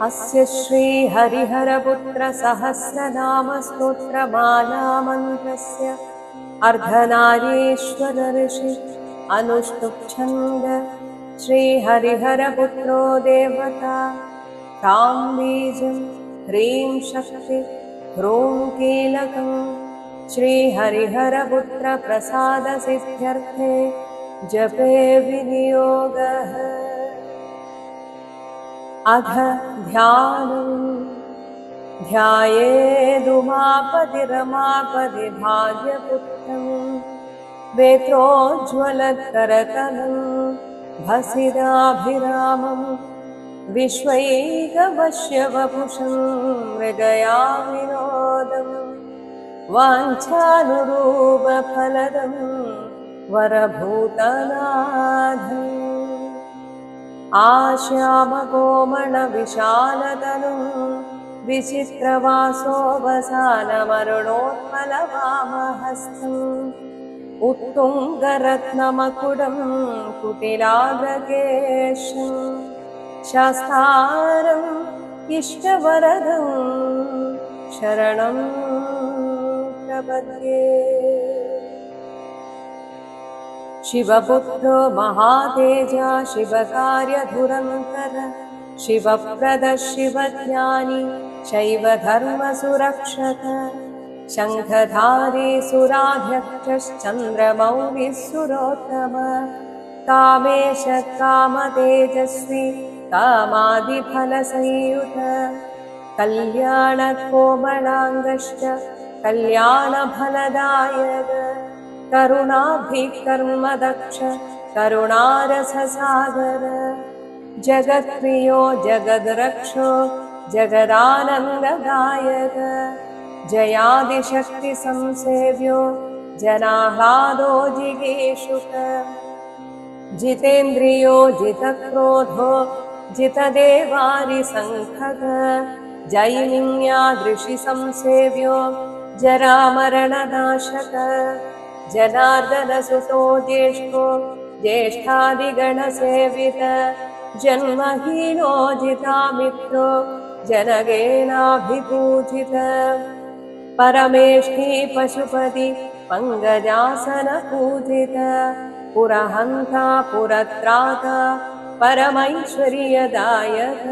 अस्य श्री हरिहरपुत्र सहस्रनाम स्तोत्रमालामन्त्रस्य अर्धनारीश्वर ऋषि अनुष्टुप् श्री हरिहरपुत्रो देवता ह्रां बीजं ह्रीं शक्ति ह्रूं कीलकं श्री हरिहरपुत्र प्रसाद सिद्ध्यर्थे जपे विनियोगः। अध ध्यानम् ध्यायेदुमापतिरमापति भाग्यपुत्रं वेत्रोज्ज्वलकरतलं भसिदाभिरामं विश्वैकवश्यवपुषं मृगया विनोदं वाञ्छानुरूपफलदं वरभूतनाथम् आश्यामकोमलविशालतनुं विचित्रवासोऽवसानमरुणोत्पलवामहस्तम् उत्तुङ्गरत्नमकुडं कुटिलाग्रकेशं शास्तारम् इष्टवरदं शरणं प्रपद्ये। शिवपुत्रो महातेजा शिवकार्यधुरन्तर शिवप्रद शिवज्ञानी शैवधर्मसुरक्षक शङ्खधारी सुराध्यक्षश्चन्द्रमौलिः सुरोत्तम कामेश कामतेजस्वी कामादिफलसंयुत कल्याणकोमलाङ्गश्च कल्याणफलदायक करुणाभिकर्मदक्ष करुणारससागर जगत्प्रियो जगद्रक्षो जगदानन्ददायक जयादिशक्तिसंसेव्यो जनाह्लादो जिगीषुक जितेन्द्रियो जितक्रोधो जितदेवारिसङ्खग जैमिन्यादृशिसंसेव्यो जरामरणनाशक जनार्दनसुतो ज्येष्ठो ज्येष्ठादिगणसेवित जन्महीनो जितामित्रो जनगेनाभिपूजित परमेष्ठी पशुपति पङ्कजासनपूजित पुरहन्ता पुरत्राता परमैश्वर्यदायक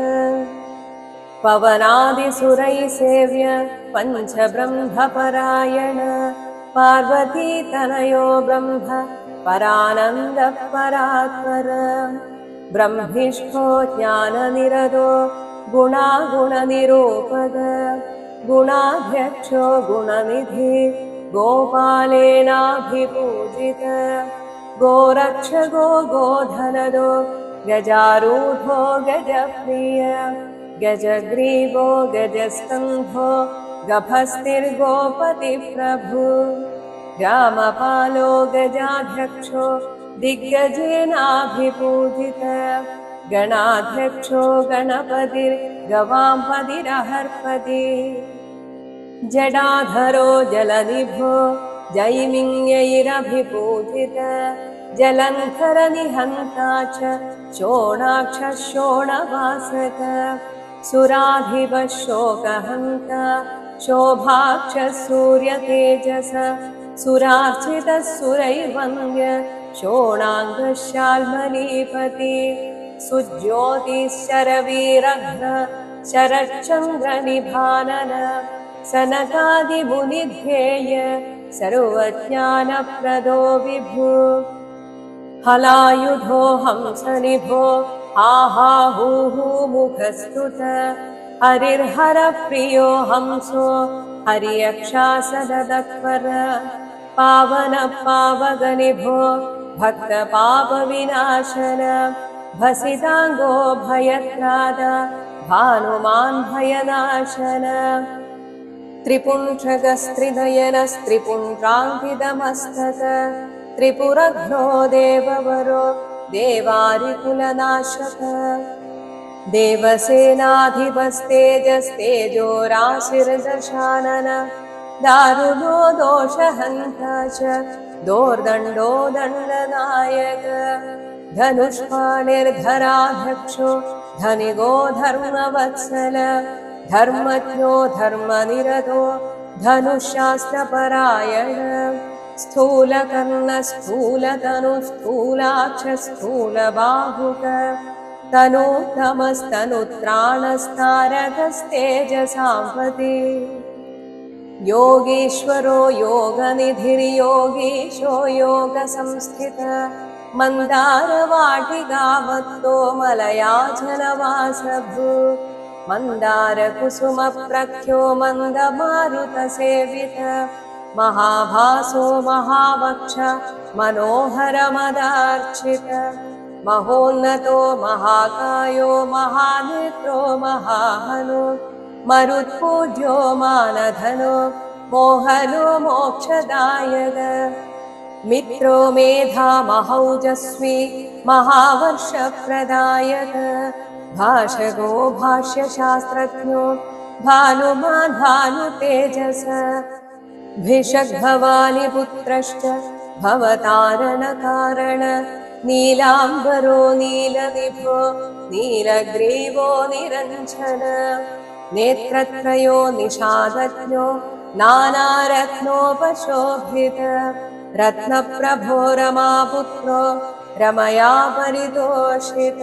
पवनादिसुरैसेव्य पञ्चब्रह्मपरायण पार्वतीतनयो ब्रह्म परानन्दपरात्पर ब्रह्मिष्ठो ज्ञाननिरतो गुणागुणनिरूपक गुणाध्यक्षो गुणनिधि गोपालेनाभिपूजित गोरक्षको गोधनदो गजारूढो गजप्रिय गजग्रीवो गजस्तम्भो गभस्तिर्गोपतिप्रभु ग्रामपालो गजाध्यक्षो दिग्गजेनाभिपूजित गणाध्यक्षो गणपतिर्गवांपतिरहर्पति जडाधरो जलनिभो जैमिन्यैरभिपूजित जलन्धरनिहन्ता च शोणाक्षः शोणवासक सुराधिपः शोकहन्ता शोभाक्षः सूर्यतेजस सुरार्चितः सुरैर्वन्द्य शोणाङ्गशाल्मलीपति सुज्योतिश्शरवीरघ्न शरच्चन्द्रनिभानन सनकादिमुनिध्येय सर्वज्ञानप्रदो विभु हलायुधो हंसनिभो आहाहूहू मुखस्तुत हरिर्हरप्रियो हंसो हर्यक्षासनदत्पर पावन पावगनिभो भक्तपापविनाशन भसिताङ्गो भयत्राद भानुमान् भयनाशन त्रिपुंड्रगस्त्रिनयनस्त्रिपुण्ड्राङ्कितमस्तक त्रिपुरघ्नो देववरो देवारिकुलनाशक देवसेनाधिपस्तेजस्तेजो राशिर्दशानन दारुणो दोषहन्ता च दोर्दण्डो दण्डनायक धनुष्पाणिर्धराध्यक्षो धनिगो धर्मवत्सल धर्मज्ञो धर्मनिरतो धनुशास्त्रपरायण स्थूलकर्ण स्थूलतनु स्थूलाक्ष स्थूलबाहुक तनूत्तमस्तनुत्राणस्तारकस्तेजसाम्पति योगीश्वरो योगनिधिर्योगीशो योगसंस्थित मन्दारवाटिकावत्तो मलयाचलवासभू मन्दारकुसुमप्रख्यो मन्दमारुतसेवित महाभासो महावक्ष मनोहरमदार्चित महोन्नतो महाकायो महानेत्रो महाहनो मरुत्पूज्यो मानधनो मोहनो मोक्षदायक मित्रो मेधा महौजस्वी महावर्षप्रदायक भाषगो भाष्यशास्त्रज्ञो भानुमान् भानुतेजस भिषग्भवानिपुत्रश्च भवतारणकारण नीलाम्बरो नीलनिभो नीलग्रीवो निरञ्जन नेत्रत्रयो निषादज्ञो नानारत्नोपशोभित रत्नप्रभो रमापुत्रो रमया परितोषित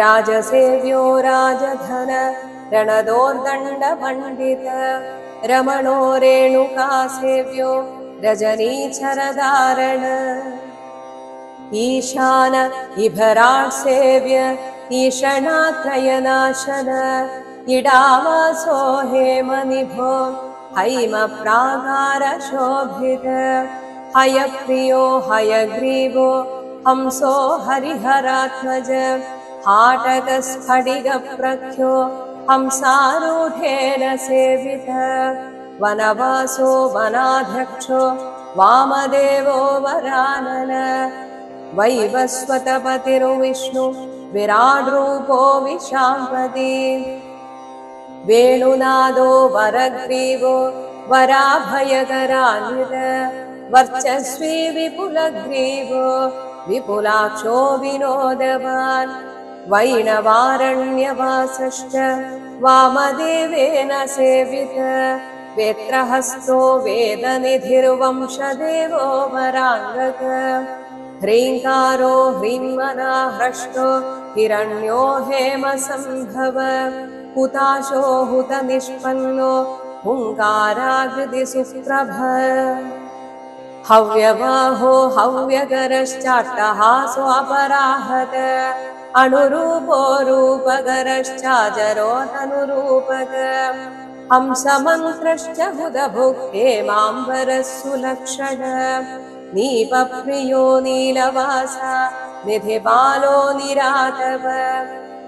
राजसेव्यो राजधन रणदोर्दण्डपण्डित रमणो रेणुकासेव्यो रजनीचरधारण ईशान इभराट् सेव्य ईषणात्रयनाशन इडावासो हेमनिभो हैमप्राकारशोभित हयप्रियो हयग्रीवो हंसो हरिहरात्मज हाटकस्फटिकप्रख्यो हंसारूढेन सेवित वनवासो वनाध्यक्षो वामदेवो वरानन वैवस्वतपतिर्विष्णु विराड्रूपो विशाम्पति वेणुनादो वरग्रीवो वराभयकरान्वित वर्चस्वी विपुलग्रीवो विपुलाक्षो विनोदवान् वैणवारण्यवासश्च वामदेवेन सेवित वेत्रहस्तो वेदनिधिर्वंशदेवो वराङ्गक ह्रीङ्कारो ह्रीन्मना ह्रष्टो हिरण्यो हेमसम्भव हुताशो हुतनिष्पन्नो हुङ्काराकृतिसुप्रभ हव्यबाहो हव्यकरश्चाट्टहासो अपराहत अणुरूपो रूपकरश्चाजरो तनुरूपक हंसमन्त्रश्च हुतभुक्ते माम्बरः सुलक्षण नीपप्रियो नीलवास निधिपालो निरातव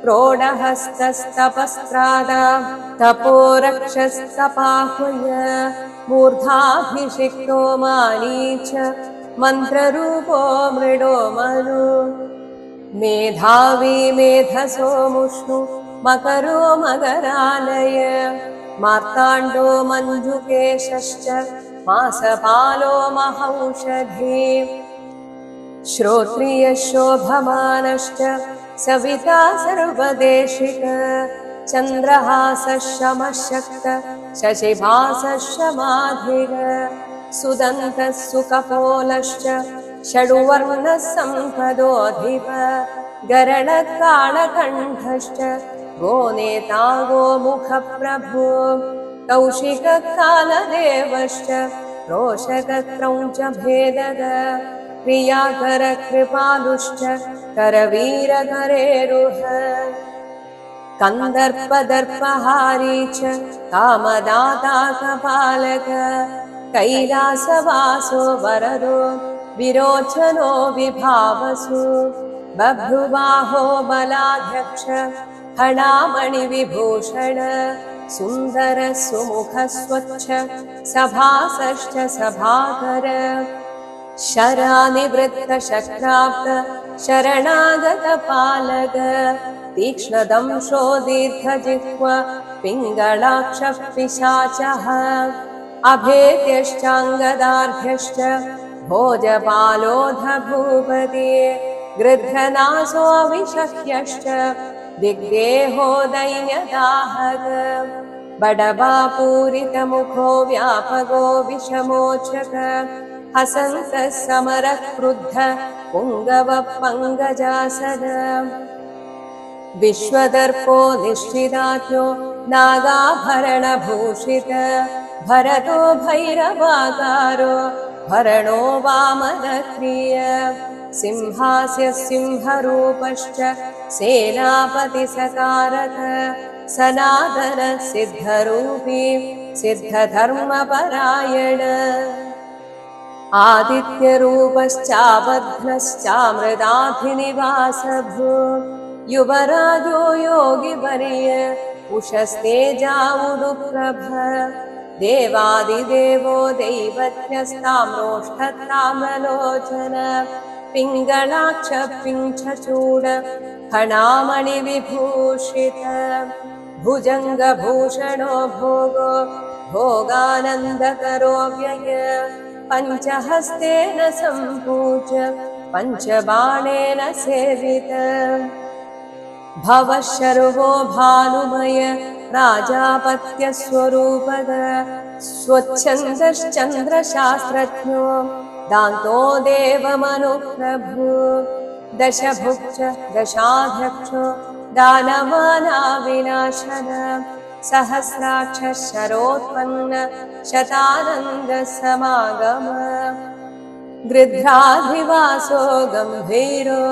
प्रोढहस्तस्तपस्त्राद तपोरक्षस्तपाह्वय मूर्धाभिषिक्तो मानीच मन्त्ररूपो मृडो मनु मेधावी मेधसो मुष्णु मकरो मकरालय मार्ताण्डो मञ्जुकेशश्च मासपालो महौषधी श्रोत्रियशोभमानश्च सविता सर्वदेशिक चन्द्रहासः शमशक्त शशिभासः शमाधिग सुदन्तः सुकपोलश्च षडुवर्णः सम्पदोऽधिप गरणकालकण्ठश्च गोनेता गोमुखप्रभो कौशिककालदेवश्च रोषकक्रौञ्च भेदग प्रियाकरकृपालुश्च करवीरकरेरुह कन्दर्पदर्पहारी च कामदाता कपालक कैलासवासो वरदो विरोचनो विभावसु बभ्रुवाहो बलाध्यक्ष हणामणिविभूषण सुन्दर सुमुख स्वच्छ सभासश्च सभाकर शरानिवृत्त शक्राप्त शरणागत पालक तीक्ष्णदंशो दीर्घजिह्व पिङ्गलाक्षः पिशाचः अभेद्यश्चाङ्गदार्ढ्यश्च भोजपालोऽध भूपति गृध्रनासो विशह्यश्च दिग्देहो दैन्यदाहक बडबापूरितमुखो व्यापगो विषमोचक हसन्तः समरः क्रुद्ध पुङ्गवः पङ्कजासद विश्वदर्पो निश्चिदात्यो नागाभरणभूषित भरतो भैरवाकारो भरणो वामनक्रिय सिंहास्य सिंहरूपश्च सेनापतिसकारक सनातन सिद्धरूपी सिद्धधर्मपरायण आदित्यरूपश्चाबध्नश्चामृताधिनिवासभू युवराजो योगिवर्य उषस्तेजावुडुप्रभ देवादिदेवो दैवज्ञस्ताम्रोष्ठताम्रलोचन पिङ्गलाक्ष पिञ्छचूड फणामणिविभूषित भुजङ्गभूषणो भोगो भोगानन्दकरो व्यय पञ्चहस्तेन सम्पूज्य पञ्चबाणेन सेवित भवः शर्वो भानुमय प्राजापत्यस्वरूपद स्वच्छन्दश्चन्द्रशास्त्रज्ञो दान्तो देवमनुप्रभु दशभुक् दशाध्यक्षो दानवानाविनाशन सहस्राक्ष शरोत्पन्न शतानन्दसमागम गृध्राधिवासो गम्भीरो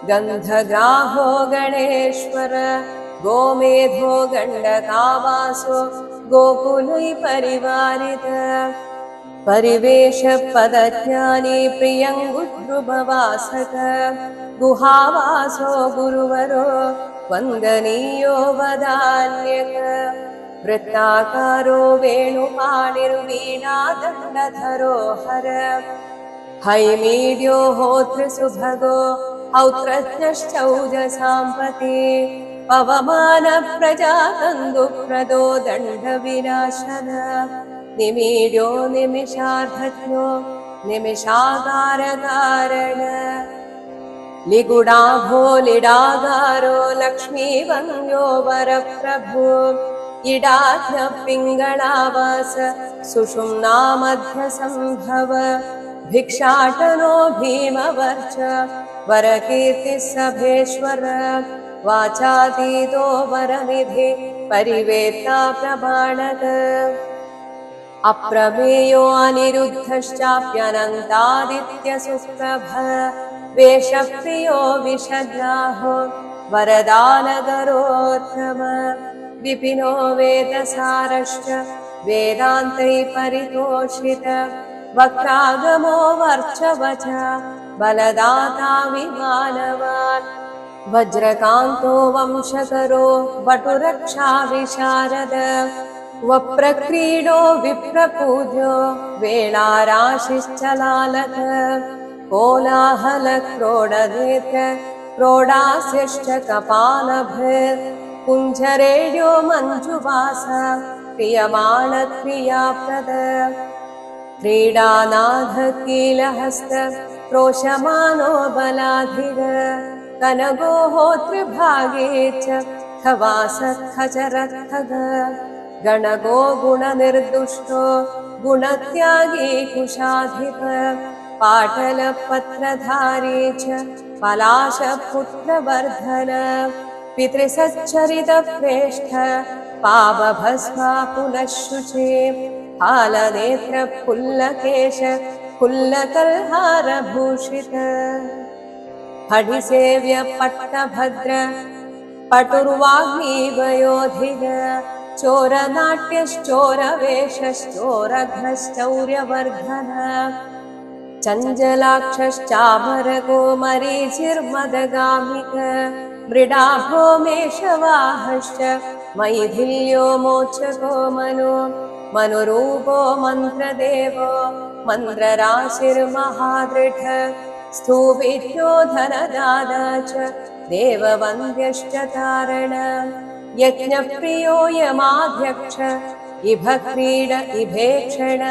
गन्धग्राहो गणेश्वर गोमेधो गण्डकावासो गोकुलै परिवारित परिवेश पदज्ञानी प्रियङ्गुद्रुमवासक गुहावासो गुरुवरो वन्दनीयो वदान्यक वृत्ताकारो वेणुपाणिर्वीणादण्डधरो हर हैमीड्यो होतृसुभगो औत्रज्ञश्चौजसाम्पति पवमानप्रजातन्दुप्रदो दण्डविनाशन निमीड्यो निमिषार्धज्ञो निमिषाकारकारण लिगुडाभो लिडागारो लक्ष्मीवन्द्यो वरप्रभु इडाज्ञ पिङ्गलावास सुषुम्नामध्यसम्भव भिक्षाटनो भीमवर्च वरकीर्तिसभेश्वर वाचातीतो वरनिधि परिवेत्ता प्रमाणक अप्रमेयो अनिरुद्धश्चाप्यनन्तादित्यसुप्रभ वेषप्रियो विषग्राहो वरदानगरोत्तम विपिनो वेदसारश्च वेदान्तैः परितोषित वक्रागमो वर्चवच बलदाता विमानवान् वज्रकान्तो वंशकरो वटुरक्षा विशारद वप्रक्रीडो विप्रपूज्यो वेलाराशिश्चलालक कोलाहलक्रोडनेत्र क्रोडास्यश्च कपालभृत् कुञ्जरेड्यो मञ्जुवास क्रियमाणक्रियाप्रद क्रीडानाथ कीलहस्त क्रोशमानो बलाधिर कनगो होतृभागे च खवास खचरत्थग गणगो गुणनिर्दुष्टो गुणत्यागी कुशाधिप पाटलपत्रधारी च पलाशपुत्रवर्धन पितृसच्चरितप्रेष्ठ पावभस्मा पुनः शुचे हालनेत्र पुल्लकेश पुल्लकल्हारभूषित हडिसेव्य पट्टभद्र पटुर्वाग्मीवयोधिग चोरनाट्यश्चोरवेशश्चोरघ्नश्चौर्यवर्धन चञ्चलाक्षश्चाभरको मरीचिर्मदगामिक मृडाभो मेषवाहश्च मैथिल्यो मोचको मनुरूपो मन्त्रदेवो मन्त्रराशिर्महादृढ स्तूपित्यो धनदादा च देववन्द्यश्च तारण यज्ञप्रियो यमाध्यक्ष इभक्रीड इभेक्षण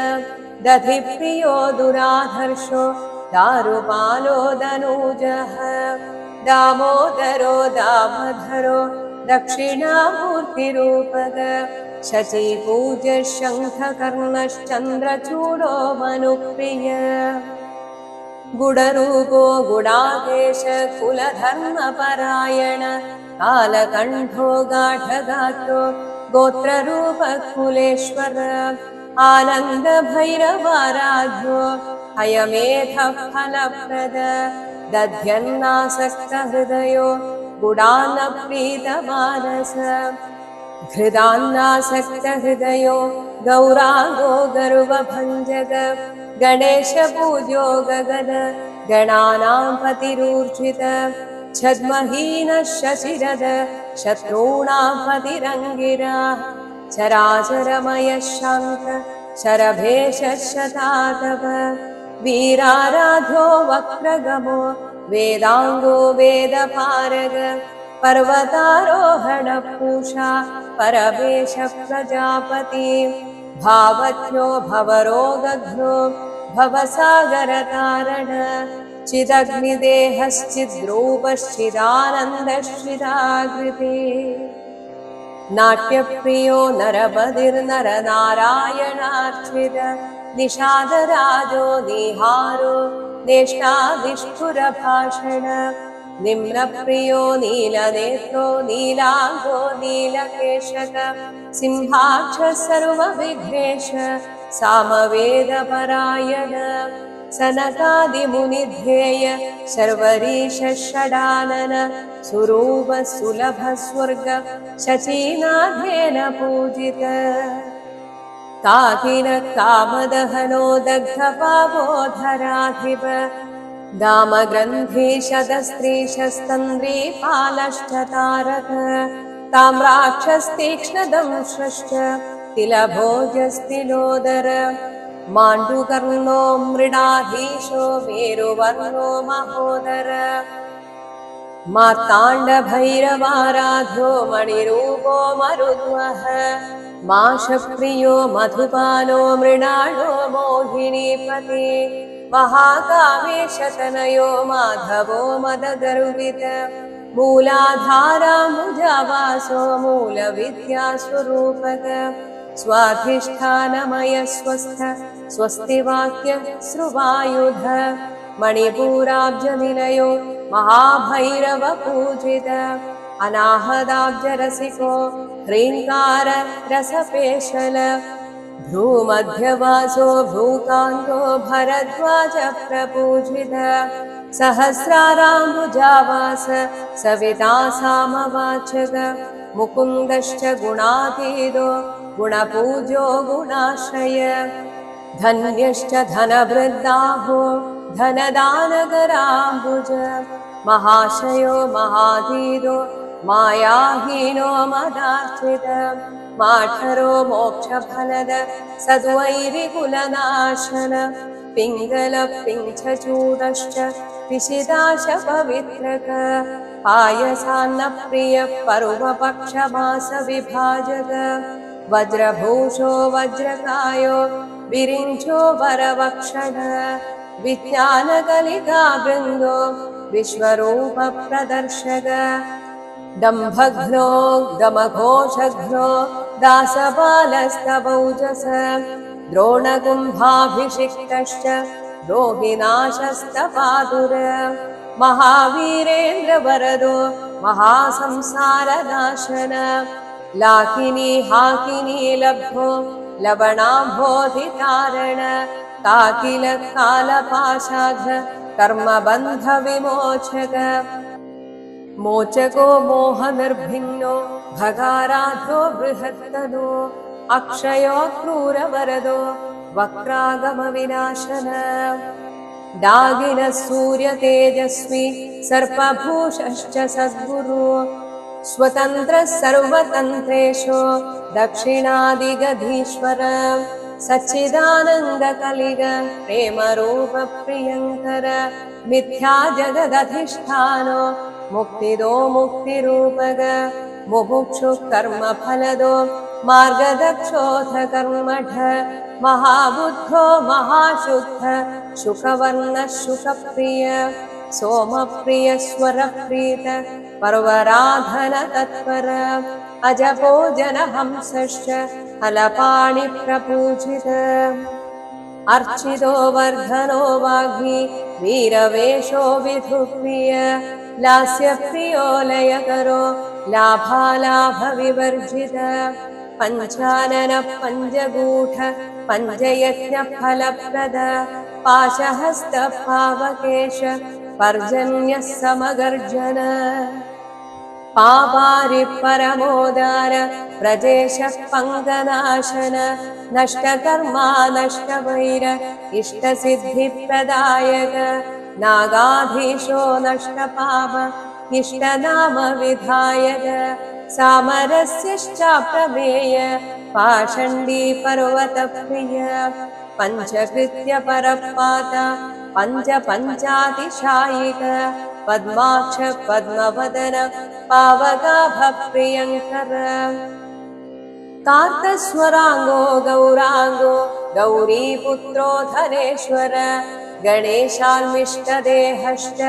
दधिप्रियो दुराधर्षो दारुपालो दनूजः दामोदरो दामधरो दक्षिणामूर्तिरूपक शचीपूज्य शङ्खकर्णश्चन्द्रचूडो मनुप्रिय गुडरूपो गुडाकेश कुलधर्मपरायण कालकण्ठो गाढगात्रो गोत्ररूपकुलेश्वर आनन्दभैरवाराध्यो हयमेधः फलप्रद दध्यन्नासक्तहृदयो गुडान्नप्रीतमानस हृदान्नासक्तहृदयो गौराङ्गो गर्वभञ्जक गणेशपूज्यो गगन गणानां पतिरूर्जित छद्महीनः शशिरद शत्रूणां पतिरङ्गिरा चराचरमयः शान्त शरभेशः शतातप वीराराध्यो वक्रगमो वेदाङ्गो वेदपारग पर्वतारोहणपूषा परवेश प्रजापति भावज्ञो भवरोगघ्नो भवसागरतारण चिदग्निदेहश्चिद्रूपश्चिदानन्दश्चिदाकृति नाट्यप्रियो नरपतिर्नरनारायणार्चित निषादराजो निहारो नेष्टादिष्ठुरभाषण निम्नप्रियो नीलनेत्रो नीलाङ्गो नीलकेशक सिंहाक्षः सर्वविघ्नेश सामवेदपरायण सनकादिमुनिध्येय शर्वरीशः षडानन सुरूप सुलभ स्वर्ग शचीनाथेन पूजित काकिन कामदहनो दग्धपावोधराधिप दामग्रन्थीशतस्त्रीशस्तन्द्रीपालश्च ताम्राक्षस्तीक्ष्णदंश्रश्च तिलभोजस्तिलोदर माण्डुकर्णो मृडाधीशो मेरुवर्णो महोदर मार्ताण्डभैरवाराध्यो मणिरूपो मरुद्वः माशप्रियो मधुपालो मृणालो मोहिनीपति महाकामेशतनयो माधवो मदगर्वित मूलाधाराम्बुजावासो मूलविद्यास्वरूपक स्वाधिष्ठानमय स्वस्थ स्वस्तिवाक्य श्रुवायुध मणिपूराब्जनिलयो महाभैरव पूजित अनाहदाब्जरसिको ह्रीङ्कार रसपेशल भ्रूमध्यवासो भूकान्तो भरद्वाज प्रपूजित सहस्राराम्बुजावास सविता सामवाचक मुकुन्दश्च गुणातीतो गुणपूज्यो गुणाश्रय धन्यश्च धनवृद्धाहो धनदानगराम्बुज महाशयो महाधीरो मायाहीनो मदार्चित माठरो मोक्षफलद सद्वैरिकुलनाशन पिङ्गलपिङ्छचूडश्च पिशिदाश पवित्रक पायसान्नप्रिय पर्वपक्षमास विभाजक वज्रभूषो वज्रकायो विरिञ्चो वरवक्षण विज्ञानकलिकावृन्दो विश्वरूप प्रदर्शक दम्भघ्नो दमघोषघ्नो दासपालस्तबौजस द्रोणकुम्भाभिषिक्तश्च रोहिनाशस्तपादुर महावीरेन्द्रवरदो महासंसारनाशन लाकिनी हाकिनी लब्धो लवणाम्भोधितारण काकिल कालपाशाघ्र कर्मबन्धविमोचक मोचको मोहनिर्भिन्नो भगाराध्यो बृहत्तनो अक्षयो क्रूरवरदो वक्रागमविनाशन दागिनः सूर्यतेजस्वी सर्पभूषश्च सद्गुरु स्वतन्त्रः सर्वतन्त्रेषु दक्षिणादिगधीश्वर सच्चिदानन्दकलिग प्रेमरूपप्रियङ्कर मिथ्या जगदधिष्ठानो मुक्तिदो मुक्तिरूपग मुमुक्षु कर्मफलदो मार्गदक्षोऽथ कर्मठ महाबुद्धो महाशुद्ध शुकवर्णः शुकप्रिय सोमप्रियस्वरप्रीत पर्वराधनतत्पर अजपो जनहंसश्च हलपाणिप्रपूजित अर्चितो वर्धनो वाग्मी वीरवेशो विधुप्रिय लास्यप्रियो लयकरो लाभालाभविवर्जित पञ्चानन पञ्चगूढ पञ्चयज्ञफलप्रद पाशहस्त पावकेश पर्जन्यः समगर्जन पापारि परमोदार प्रजेशः पङ्गनाशन नष्टकर्मा नष्टवैर इष्टसिद्धिप्रदायक नागाधीशो नष्टपाप इष्टनाम विधायक सामरस्यश्चाप्रमेय पाषण्डी पर्वतप्रिय पञ्चकृत्य परपात पञ्चातिशायिक पद्माक्ष पद्मवदन पावकाभप्रियङ्कर कार्तस्वराङ्गो गौराङ्गो गौरीपुत्रो धनेश्वर गणेशान्विष्टदेहश्च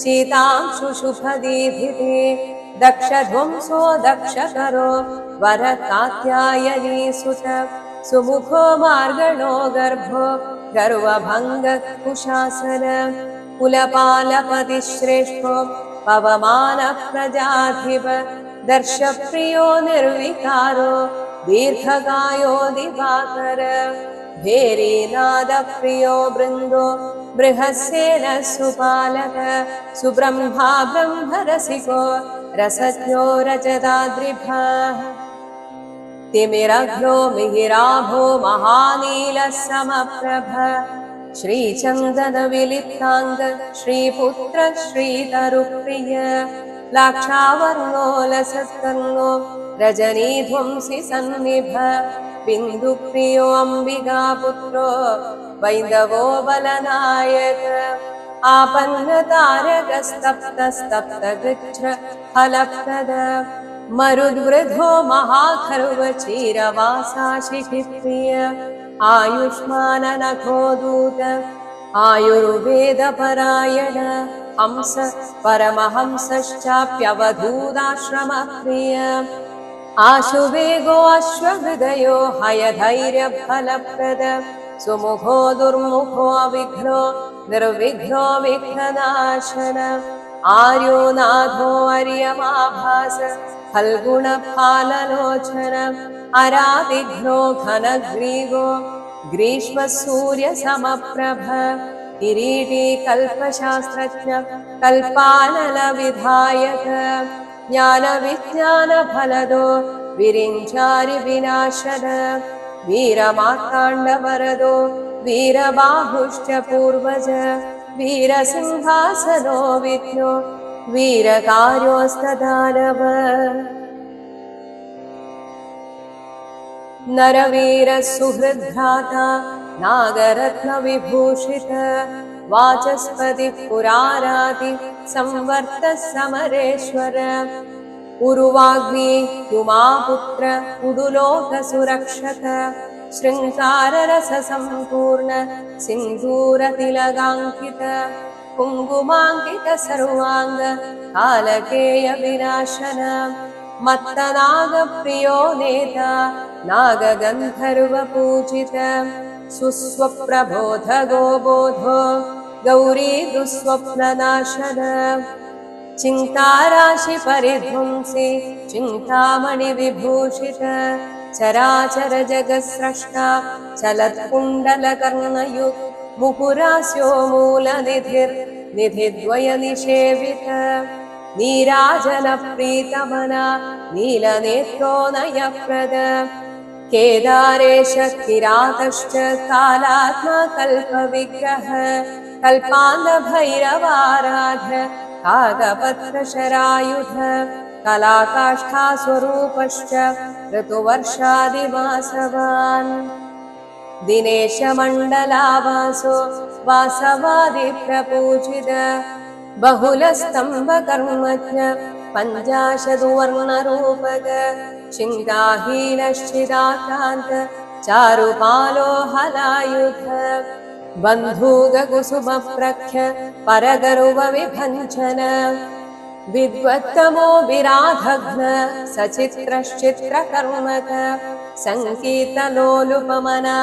शीतांशुशुभदीधिते दक्षध्वंसो दक्षकरो वरकात्यायनीसुत सुमुखो मार्गणो गर्भो गर्वभङ्गकुशासन कुलपालपतिश्रेष्ठो पवमानप्रजाधिप दर्शप्रियो निर्विकारो दीर्घकायो दिवाकर भेरीनादप्रियो बृन्दो बृहस्सेन सुपालक सुब्रह्मा ब्रह्मरसिको रसज्ञो रजताद्रिभः तिमिरघ्नो मिहिराभो महानीलः समप्रभ श्रीचन्दनविलिप्ताङ्ग श्रीपुत्र श्रीतरुप्रिय लाक्षावर्णो लसत्कर्णो रजनीध्वंसि सन्निभ बिन्दुप्रियो अम्बिकापुत्रो वैन्दवो बलनायक आपन्नतारकस्तप्तस्तप्तगृच्छ फलप्रद मरुद्वृधो महाखर्व चीरवासाशिखिप्रिय आयुष्माननखोदूत आयुर्वेदपरायण हंस परमहंसश्चाप्यवधूताश्रमप्रिय आशुवेगो अश्वहृदयो हयधैर्यफलप्रद सुमुखो दुर्मुखो विघ्नो निर्विघ्नो विघ्ननाशन आर्यो नाथो अर्यमाभास फल्गुणफाललोचन अरादिघ्नो घनग्रीवो ग्रीष्मसूर्यसमप्रभ किरीटी कल्पशास्त्रज्ञ कल्पानलविधायक ज्ञानविज्ञानफलदो विरिञ्चारि विनाशन वीरमार्ताण्डवरदो वीरबाहुश्च पूर्वज वीरसिंहासनो विघ्नो वीरकार्योस्तदानव नरवीरसुहृद्भ्राता नागरत्नविभूषित वाचस्पतिः पुराराति संवर्तः समरेश्वर उरुवाग्मी उमापुत्र उडुलोकसुरक्षक शृङ्गाररससम्पूर्ण सिन्दूरतिलकाङ्कित कुङ्कुमाङ्कित सर्वाङ्ग कालकेय विनाशन मत्तनागप्रियो नेता नागगन्धर्वपूजित सुस्वप्रबोध गोबोधो गौरी दुःस्वप्ननाशन चिन्ताराशिपरिध्वंसी चिन्तामणिविभूषित चराचर जगत्स्रष्टा चलत्कुण्डलकर्णयुक् मुहुरास्यो मूलनिधिर्निधिद्वयनिषेवित नीराजनप्रीतमना नीलनेत्रो नयप्रद केदारेश किरातश्च कालात्मा कल्पविग्रह कल्पान्धभैरवाराध काकपत्रशरायुध कलाकाष्ठास्वरूपश्च ऋतुवर्षादिवासवान् दिनेशमण्डलावासो वासवादिप्रपूजित बहुलस्तम्भकर्मज्ञ पञ्चाशद्वर्णरूपक चिन्ताहीनश्चिदाक्रान्त चारुपालो हलायुध बन्धूगकुसुमप्रख्य परगर्वविभञ्जन विद्वत्तमो विराधघ्न सचित्रश्चित्रकर्मक सङ्कीर्तलोलुपमना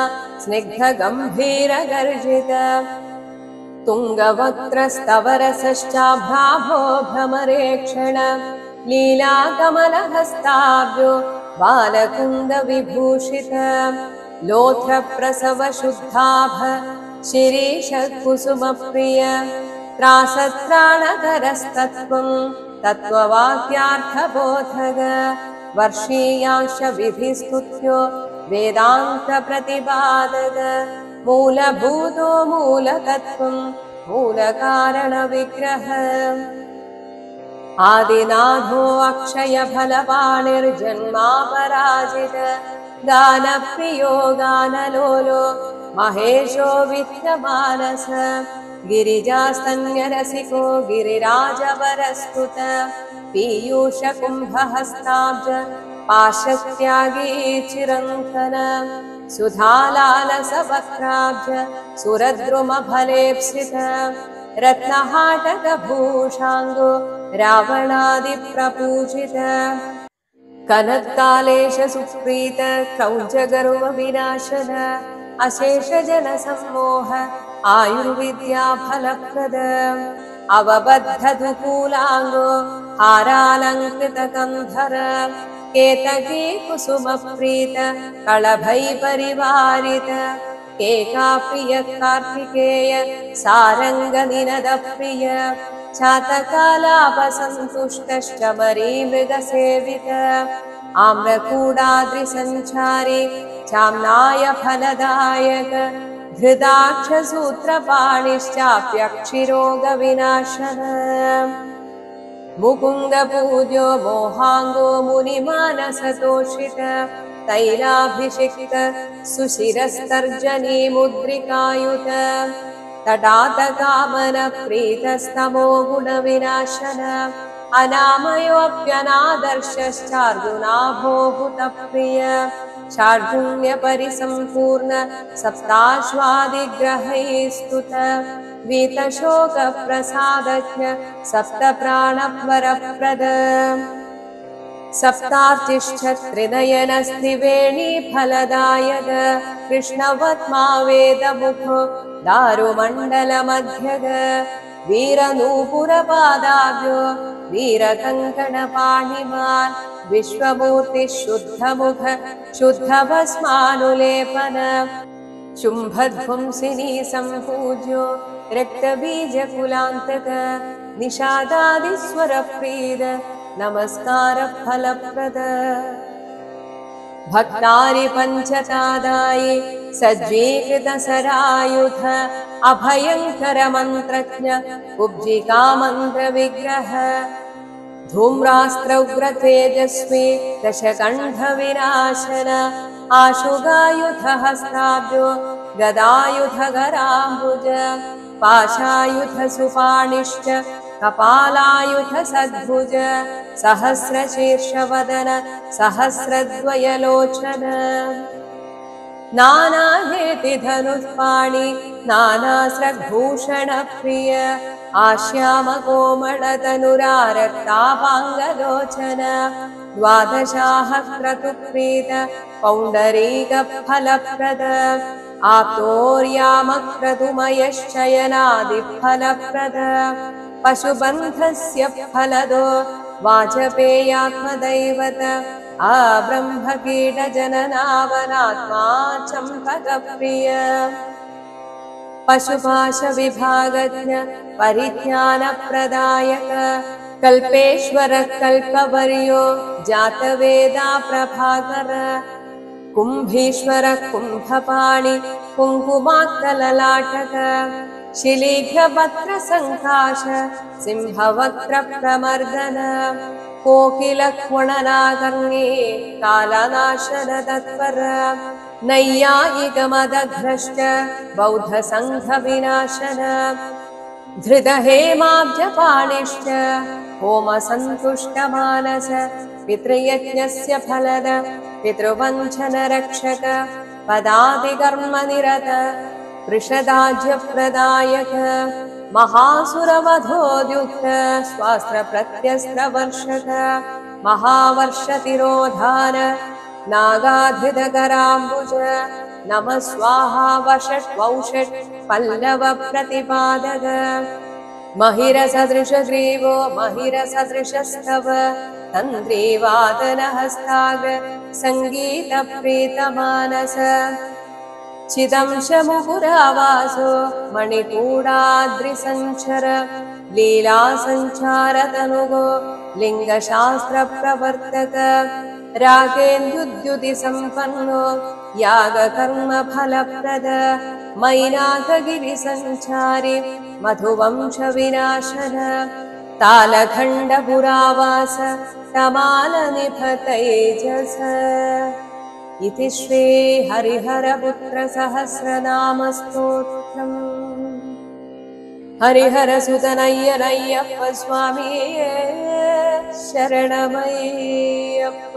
स्निग्धगम्भीरगर्जित तुङ्गवक्त्रस्तवरसश्चाभ्राभो भ्रमरेक्षण लीलाकमलहस्ताभ्यो बालकुन्दविभूषित लोत्रप्रसवशुद्धाभ शिरीषकुसुमप्रिय त्रासत्राणकरस्तत्त्वं तत्त्ववाक्यार्थबोधग वर्षीयांश विधिस्तुत्यो वेदान्तप्रतिपादक मूलभूतो मूलतत्त्वं मूलकारणविग्रह आदिनाथो अक्षयफलपाणिर्जन्मापराजित गानप्रियो गानलोलो महेशो विद्यमानस गिरिजास्तन्यरसिको गिरिराजवरस्तुत पीयूषकुम्भहस्ताब्ज पाशत्यागी चिरन्तन सुधालालसवक्त्राब्ज सुरद्रुमफलेप्सित रत्नहाटकभूषाङ्गो रावणादिप्रपूजित कनत्कालेश सुप्रीत क्रौञ्चगर्वविनाशन अशेषजनसम्मोह आयुर्विद्याफलप्रद अवबद्धदुकूलाङ्गो हारालङ्कृतकन्धर केतकी कुसुमप्रीत कळभैपरिवारित केकाप्रिय कार्तिकेय सारङ्गनिनदप्रिय चातकालापसन्तुष्टश्च मरीमृगसेवित आम्रकूडाद्रिसञ्चारी चाम्नाय फलदायक धृताक्षसूत्रपाणिश्चाप्यक्षिरोगविनाशन मुकुन्दपूज्यो मोहाङ्गो मुनिमानसतोषित तैलाभिषिक्त सुशिरस्तर्जनीमुद्रिकायुत तटातकामनप्रीतस्तमो गुणविनाशन अनामयोऽप्यनादर्शश्चार्जुनाभोहुतप्रिय चार्जुन्यपरिसम्पूर्ण सप्ताश्वादिग्रहैस्तुत वीतशोकप्रसादज्ञ सप्तप्राणवरप्रद सप्तार्चिश्चत्रिनयनस्त्रिवेणीफलदायक कृष्णवत्मावेदमुखो दारुमण्डलमध्यग वीरनूपुरपादाभ्यो वीरकङ्कणपाणिमान् विश्वमूर्तिः शुद्धमुख शुद्धभस्मानुलेपन शुम्भध्वंसिनी सम्पूज्यो रक्तबीजकुलान्तक निषादादिस्वरप्रीद नमस्कारफलप्रद भक्तानि पञ्चतादायि सज्जीकृतसरायुध अभयङ्करमन्त्रज्ञ कुब्जिकामन्त्रविग्रह धूम्रास्त्रौग्रतेजस्वी दशकण्ठविनाशन आशुगायुधहस्ताभ्यो गदायुधगराम्बुज पाशायुधसुपाणिश्च कपालायुधसद्भुज सहस्रशीर्षवदन सहस्रद्वयलोचन नानाहेतिधनुष्पाणि नानास्रग्भूषणप्रिय आश्यामकोमलतनुरारक्तापाङ्गलोचन द्वादशाः क्रतुप्रीत पौण्डरीकफलप्रद आप्तोर्यामक्रतुमयश्चयनादिफलप्रद पशुबन्धस्य फलदो वाजपेयात्मदैवत आब्रह्मकीटजननावनात्मा चम्पकप्रिय पशुपाशविभागज्ञ परिज्ञानप्रदायक कल्पेश्वर कल्पवर्यो जातवेदा प्रभाकर कुम्भीश्वर कुम्भपाणि कुङ्कुमात्तललाटक शिलीघ्रपत्रसङ्काश सिंहवक्त्रप्रमर्दन कोकिलक्वणनागर्णे कालनाशनतत्पर नैयायिकमदघ्रश्च बौद्धसङ्घविनाशन धृतहेमाब्जपाणिश्च होमसन्तुष्टमानस पितृयज्ञस्य फलद पितृवञ्चनरक्षक पदादिकर्मनिरत वृषदाज्यप्रदायक महासुरवधोद्युक्त स्वास्त्रप्रत्यस्त्रवर्षक महावर्षतिरोधान नागाधृतकराम्बुज नमः स्वाहा वषट्वौषट् पल्लवप्रतिपादक महिरसदृशग्रीवो महिरसदृशस्तव तन्द्रीवादनहस्ताग्र सङ्गीतप्रीतमानस चिदंशमुकुरावासो मणिकूडाद्रिसञ्चर लीलासञ्चारतनुगो लिङ्गशास्त्रप्रवर्तक रागेन्दुद्युतिसम्पन्नो यागकर्मफलप्रद मैनाकगिरिसञ्चारि मधुवंशविनाशन तालखण्डपुरावास तमालनिभतैजस इति श्री हरिहरपुत्रसहस्रनामस्तोत्रम् हरिहरसुतनय्यनय्यप्प स्वामी शरणमय्यप्प।